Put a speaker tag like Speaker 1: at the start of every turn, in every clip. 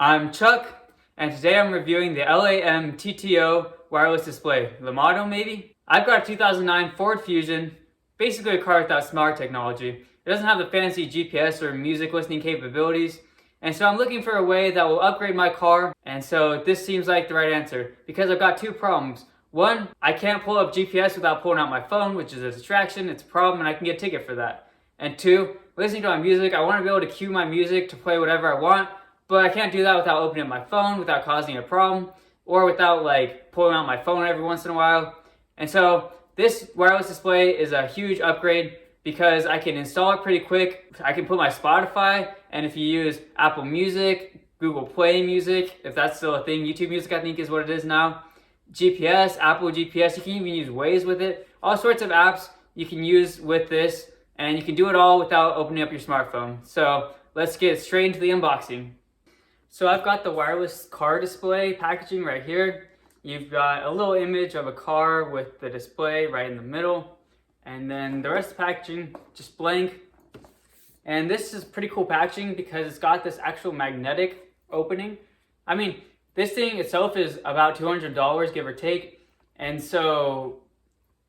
Speaker 1: I'm Chuck, and today I'm reviewing the LAMTTO wireless display. LAMTTO maybe? I've got a 2009 Ford Fusion, basically a car without smart technology. It doesn't have the fancy GPS or music listening capabilities, and so I'm looking for a way that will upgrade my car, and so this seems like the right answer, because I've got two problems. One, I can't pull up GPS without pulling out my phone, which is a distraction, it's a problem, and I can get a ticket for that. And two, listening to my music, I want to be able to cue my music to play whatever I want, but I can't do that without opening up my phone, without causing a problem, or without pulling out my phone every once in a while. And so this wireless display is a huge upgrade because I can install it pretty quick. I can put my Spotify, and if you use Apple Music, Google Play Music, if that's still a thing, YouTube Music I think is what it is now, GPS, Apple GPS, you can even use Waze with it. All sorts of apps you can use with this, and you can do it all without opening up your smartphone. So let's get straight into the unboxing. So I've got the wireless car display packaging right here. You've got a little image of a car with the display right in the middle. And then the rest of the packaging, just blank. And this is pretty cool packaging because it's got this actual magnetic opening. I mean, this thing itself is about $200, give or take. And so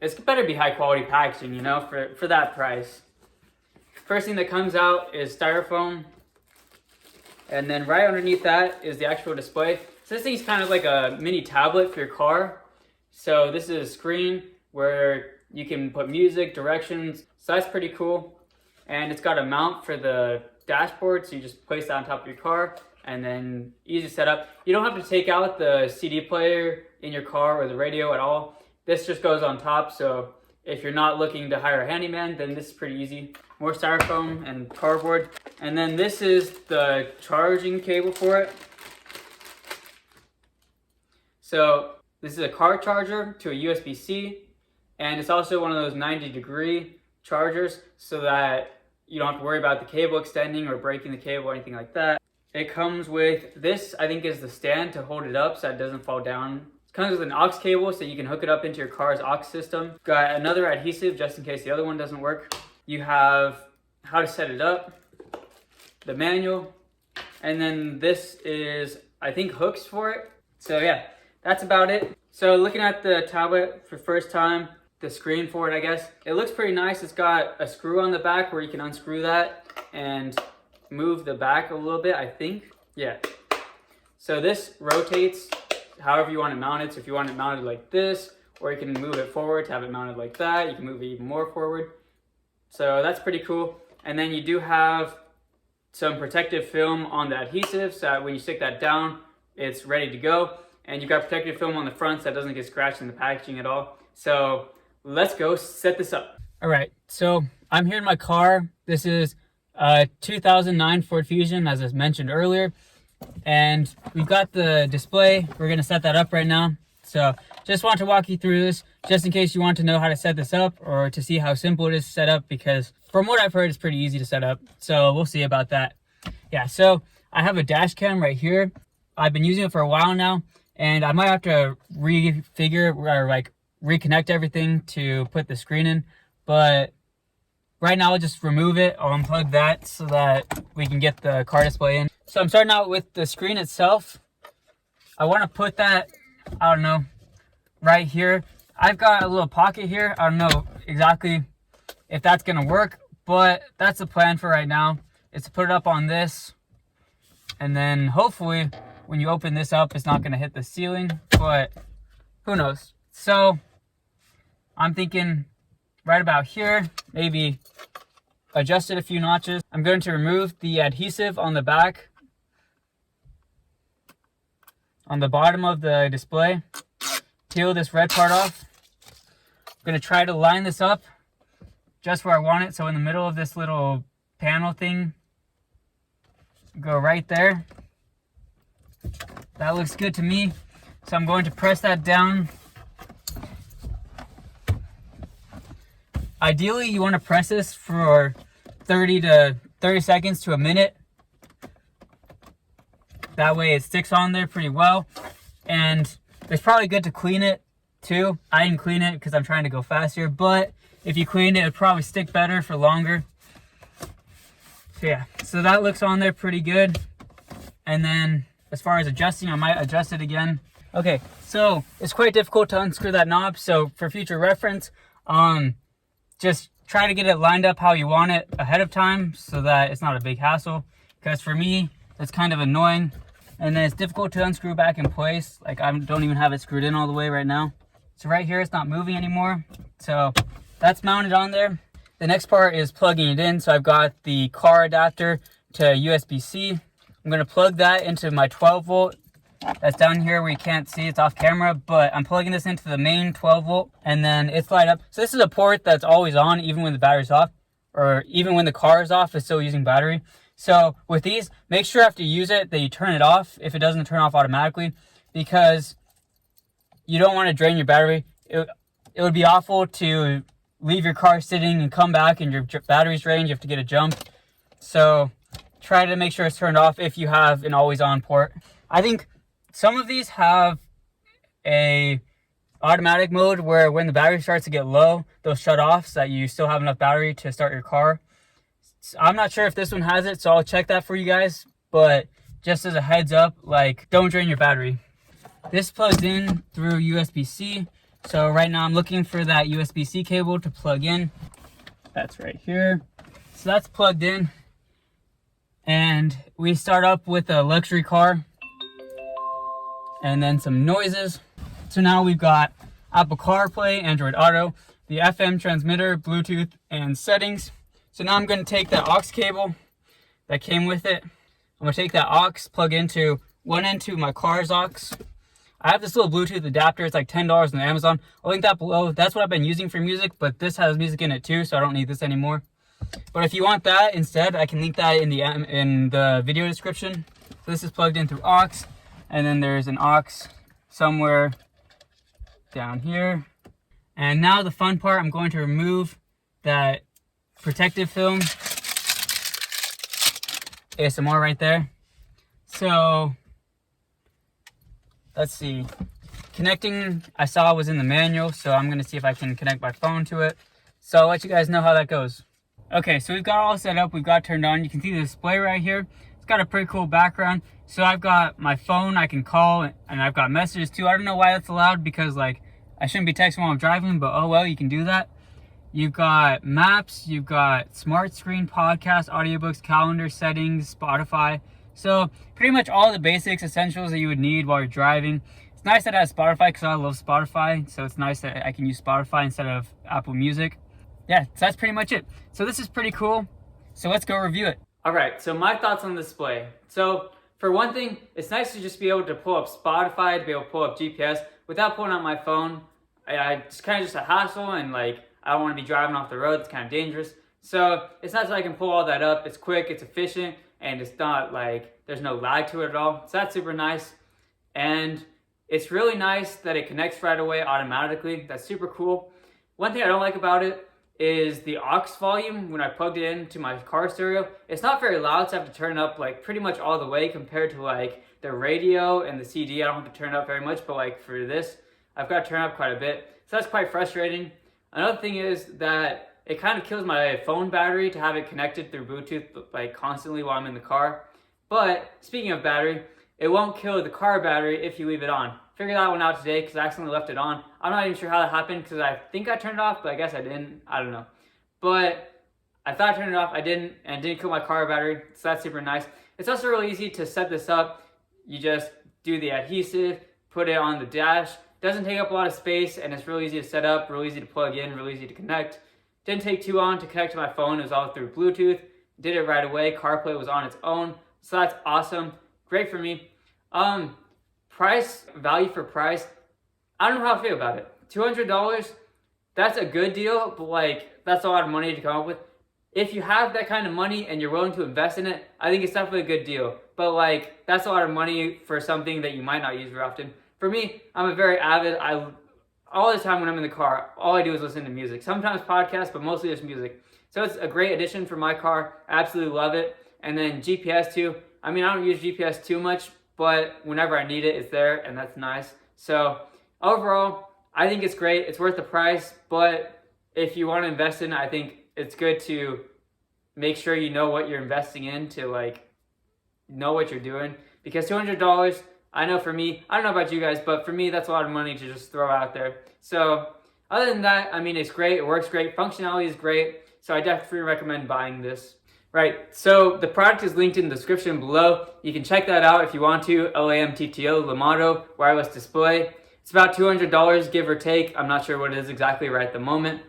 Speaker 1: it's better be high quality packaging, you know, for that price. First thing that comes out is styrofoam. And then right underneath that is the actual display. So this thing's kind of like a mini tablet for your car. So this is a screen where you can put music, directions. So that's pretty cool. And it's got a mount for the dashboard. So you just place that on top of your car and then easy setup. You don't have to take out the CD player in your car or the radio at all. This just goes on top. So if you're not looking to hire a handyman, then this is pretty easy. More styrofoam and cardboard. And then this is the charging cable for it. So this is a car charger to a USB-C, and it's also one of those 90-degree chargers so that you don't have to worry about the cable extending or breaking the cable or anything like that. It comes with this, I think, is the stand to hold it up so it doesn't fall down. It comes with an aux cable so you can hook it up into your car's aux system. Got another adhesive just in case the other one doesn't work. You have how to set it up, the manual, and then this is, I think, hooks for it. So yeah, that's about it. So looking at the tablet for the first time, the screen for it, I guess, it looks pretty nice. It's got a screw on the back where you can unscrew that and move the back a little bit, I think. Yeah. So this rotates however you want to mount it. So if you want it mounted like this, or you can move it forward to have it mounted like that, you can move it even more forward. So that's pretty cool. And then you do have some protective film on the adhesive so that when you stick that down, it's ready to go. And you've got protective film on the front so that doesn't get scratched in the packaging at all. So let's go set this up. All right, so I'm here in my car. This is a 2009 Ford Fusion, as I mentioned earlier. And we've got the display. We're gonna set that up right now. So just want to walk you through this just in case you want to know how to set this up or to see how simple it is to set up, because from what I've heard, it's pretty easy to set up. So we'll see about that. Yeah, so I have a dash cam right here. I've been using it for a while now, and I might have to refigure or reconnect everything to put the screen in. But right now I'll just remove it. I'll unplug that so that we can get the car display in. So I'm starting out with the screen itself. I want to put that, I don't know, right here. I've got a little pocket here. I don't know exactly if that's gonna work, but that's the plan for right now, is to put it up on this, and then hopefully when you open this up it's not gonna hit the ceiling, but who knows. So I'm thinking right about here, maybe adjust it a few notches. I'm going to remove the adhesive on the back, on the bottom of the display, peel this red part off. I'm going to try to line this up just where I want it. So in the middle of this little panel thing, go right there. That looks good to me. So I'm going to press that down. Ideally, you want to press this for 30 seconds to a minute. That way it sticks on there pretty well. And it's probably good to clean it too. I didn't clean it because I'm trying to go faster, but if you cleaned it, it'd probably stick better for longer. So yeah, so that looks on there pretty good. And then As far as adjusting, I might adjust it again. Okay, so it's quite difficult to unscrew that knob. So for future reference, just try to get it lined up how you want it ahead of time so that it's not a big hassle. Because for me, it's kind of annoying. And then it's difficult to unscrew back in place. Like I don't even have it screwed in all the way right now. So right here, it's not moving anymore. So that's mounted on there. The next part is plugging it in. So I've got the car adapter to USB-C. I'm gonna plug that into my 12 volt. That's down here where you can't see, it's off camera, but I'm plugging this into the main 12 volt and then it's light up. So this is a port that's always on even when the battery's off, or even when the car is off, it's still using battery. So with these, make sure after you use it that you turn it off if it doesn't turn off automatically, because you don't want to drain your battery. It would be awful to leave your car sitting and come back and your battery's drained, you have to get a jump. So try to make sure it's turned off if you have an always on port. I think some of these have a automatic mode where when the battery starts to get low, they'll shut off so that you still have enough battery to start your car. I'm not sure if this one has it, so I'll check that for you guys. But just as a heads up, like, don't drain your battery. This plugs in through USB-C. So right now I'm looking for that USB-C cable to plug in. That's right here. So that's plugged in. And we start up with a luxury car. And then some noises. So now we've got Apple CarPlay, Android Auto, the FM transmitter, Bluetooth, and settings. So now I'm going to take that aux cable that came with it. I'm going to take that aux, plug into one end to my car's aux. I have this little Bluetooth adapter. It's like $10 on Amazon. I'll link that below. That's what I've been using for music, but this has music in it too, so I don't need this anymore. But if you want that instead, I can link that in the video description. So this is plugged in through aux. And then there's an aux somewhere down here. And now the fun part, I'm going to remove that protective film. ASMR right there. So, let's see. Connecting, I saw was in the manual, so I'm gonna see if I can connect my phone to it. So I'll let you guys know how that goes. Okay, so we've got all set up, we've got turned on. You can see the display right here. It's got a pretty cool background. So I've got my phone I can call, and I've got messages too. I don't know why that's allowed, because like I shouldn't be texting while I'm driving, but oh well, you can do that. You've got maps, you've got smart screen, podcast, audiobooks, calendar, settings, Spotify. So pretty much all the basics, essentials that you would need while you're driving. It's nice that it has Spotify because I love Spotify. So it's nice that I can use Spotify instead of Apple Music. Yeah, so that's pretty much it. So this is pretty cool. So let's go review it. All right, so my thoughts on the display. So for one thing, it's nice to just be able to pull up Spotify, to be able to pull up GPS without pulling out my phone. It's kind of just a hassle, and like I don't want to be driving off the road. It's kind of dangerous. So it's nice that I can pull all that up. It's quick, it's efficient, and it's not like there's no lag to it at all. So that's super nice. And it's really nice that it connects right away automatically. That's super cool. One thing I don't like about it is the aux volume. When I plugged it into my car stereo, it's not very loud, so I have to turn it up like pretty much all the way compared to like the radio and the CD. I don't have to turn it up very much, but like for this, I've got to turn it up quite a bit. So that's quite frustrating. Another thing is that it kind of kills my phone battery to have it connected through Bluetooth like constantly while I'm in the car. But speaking of battery, it won't kill the car battery if you leave it on. Figured that one out today because I accidentally left it on. I'm not even sure how that happened because I think I turned it off, but I guess I didn't. I don't know. But I thought I turned it off. I didn't, and it didn't kill my car battery. So that's super nice. It's also really easy to set this up. You just do the adhesive, put it on the dash. Doesn't take up a lot of space, and it's really easy to set up, really easy to plug in, really easy to connect. Didn't take too long to connect to my phone. It was all through Bluetooth. Did it right away. CarPlay was on its own. So that's awesome. Great for me. Price, value for price, I don't know how I feel about it. $200, that's a good deal, but like, that's a lot of money to come up with. If you have that kind of money and you're willing to invest in it, I think it's definitely a good deal. But like, that's a lot of money for something that you might not use very often. For me, I'm a very avid, all the time when I'm in the car, all I do is listen to music. Sometimes podcasts, but mostly just music. So it's a great addition for my car. I absolutely love it. And then GPS too. I mean, I don't use GPS too much, but whenever I need it, it's there, and that's nice. So overall, I think it's great. It's worth the price, but if you want to invest in it, I think it's good to make sure you know what you're investing in, to like know what you're doing. because $200, I know for me, I don't know about you guys, but for me, that's a lot of money to just throw out there. So other than that, I mean, it's great, it works great, functionality is great, so I definitely recommend buying this. Right, so the product is linked in the description below. You can check that out if you want to. LAMTTO, LAMTTO, wireless display. It's about $200, give or take. I'm not sure what it is exactly right at the moment,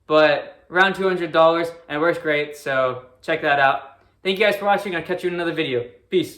Speaker 1: but around $200, and it works great, so check that out. Thank you guys for watching. I'll catch you in another video. Peace.